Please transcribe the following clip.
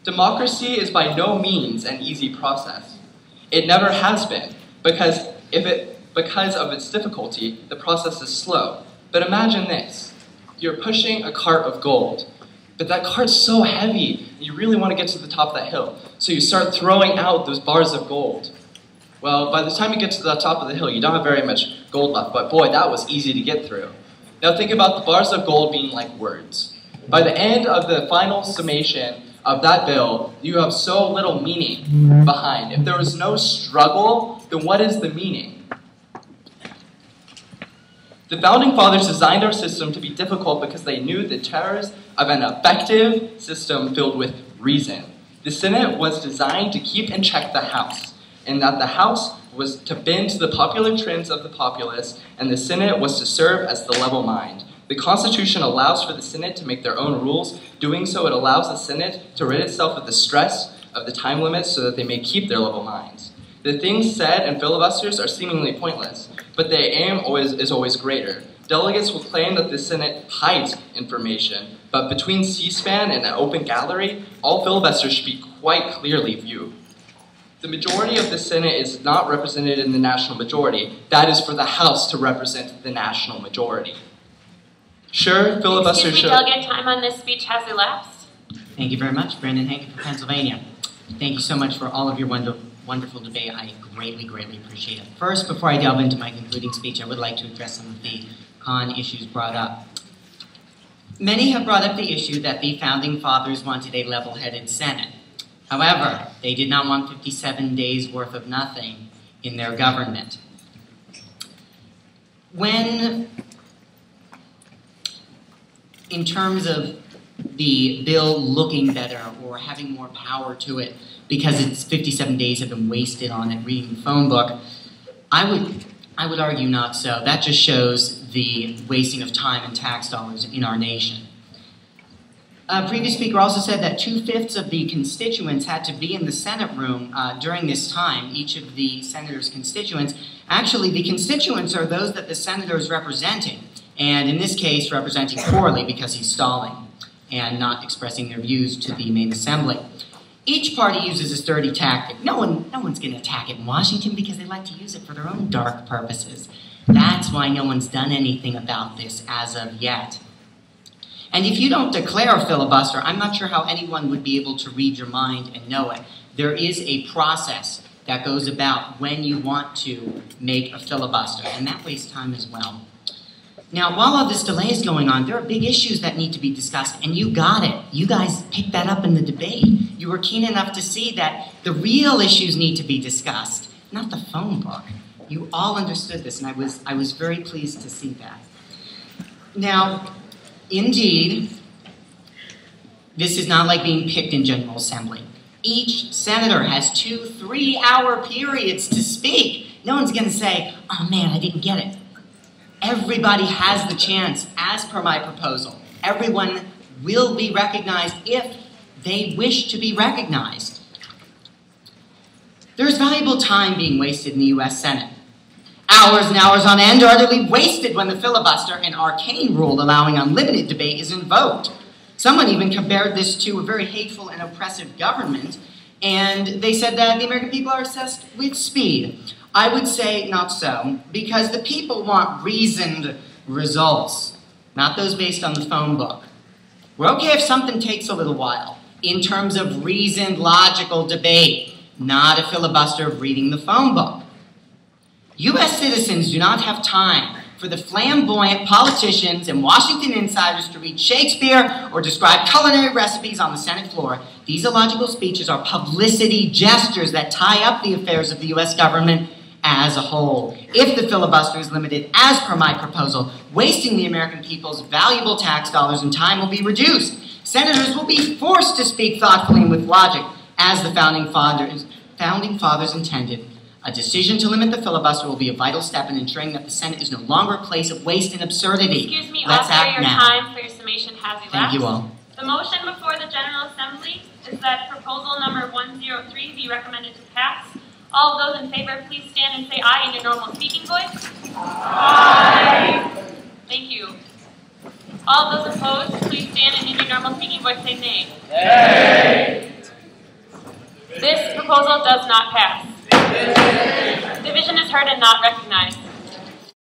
Democracy is by no means an easy process. It never has been, because of its difficulty, the process is slow. But imagine this. You're pushing a cart of gold, but that cart's so heavy, you really want to get to the top of that hill. So you start throwing out those bars of gold. Well, by the time you get to the top of the hill, you don't have very much gold left, but boy, that was easy to get through. Now think about the bars of gold being like words. By the end of the final summation of that bill, you have so little meaning behind. If there was no struggle, then what is the meaning? The Founding Fathers designed our system to be difficult because they knew the terrors of an effective system filled with reason. The Senate was designed to keep in check the House, and that the House was to bend to the popular trends of the populace, and the Senate was to serve as the level mind. The Constitution allows for the Senate to make their own rules. Doing so, it allows the Senate to rid itself of the stress of the time limits so that they may keep their level minds. The things said in filibusters are seemingly pointless, but their aim is always greater. Delegates will claim that the Senate hides information, but between C-SPAN and an open gallery, all filibusters should be quite clearly viewed. The majority of the Senate is not represented in the national majority. That is for the House to represent the national majority. Sure, filibusters should... Delegate, time on this speech has elapsed. Thank you very much, Brandon Hanke for Pennsylvania. Thank you so much for all of your wonderful debate. I greatly appreciate it. First, before I delve into my concluding speech, I would like to address some of the CONA issues brought up. Many have brought up the issue that the Founding Fathers wanted a level-headed Senate. However, they did not want 57 days worth of nothing in their government. When, in terms of the bill looking better or having more power to it because its 57 days have been wasted on it reading the phone book, I would argue not so. That just shows the wasting of time and tax dollars in our nation. A previous speaker also said that 2/5 of the constituents had to be in the Senate room during this time, each of the senators' constituents. Actually, the constituents are those that the senator is representing, and in this case, representing poorly because he's stalling and not expressing their views to the main assembly. Each party uses a sturdy tactic. No one's going to attack it in Washington because they like to use it for their own dark purposes. That's why no one's done anything about this as of yet. And if you don't declare a filibuster, I'm not sure how anyone would be able to read your mind and know it. There is a process that goes about when you want to make a filibuster, and that wastes time as well. Now, while all this delay is going on, there are big issues that need to be discussed, and you got it. You guys picked that up in the debate. You were keen enough to see that the real issues need to be discussed, not the phone book. You all understood this, and I was very pleased to see that. Now, indeed, this is not like being picked in General Assembly. Each senator has 2 3-hour periods to speak. No one's going to say, oh man, I didn't get it. Everybody has the chance, as per my proposal. Everyone will be recognized if they wish to be recognized. There's valuable time being wasted in the U.S. Senate. Hours and hours on end are utterly wasted when the filibuster, an arcane rule allowing unlimited debate, is invoked. Someone even compared this to a very hateful and oppressive government, and they said that the American people are obsessed with speed. I would say not so, because the people want reasoned results, not those based on the phone book. We're okay if something takes a little while, in terms of reasoned, logical debate, not a filibuster of reading the phone book. U.S. citizens do not have time for the flamboyant politicians and Washington insiders to read Shakespeare or describe culinary recipes on the Senate floor. These illogical speeches are publicity gestures that tie up the affairs of the U.S. government as a whole. If the filibuster is limited, as per my proposal, wasting the American people's valuable tax dollars and time will be reduced. Senators will be forced to speak thoughtfully and with logic, as the Founding Fathers intended. A decision to limit the filibuster will be a vital step in ensuring that the Senate is no longer a place of waste and absurdity. Excuse me, Let's officer, act your now. time for your summation has elapsed. Thank you all. The motion before the General Assembly is that proposal number 103 be recommended to pass. All of those in favor, please stand and say aye in your normal speaking voice. Aye. Thank you. All of those opposed, please stand and in your normal speaking voice say nay. Nay. This proposal does not pass. Division is heard and not recognized.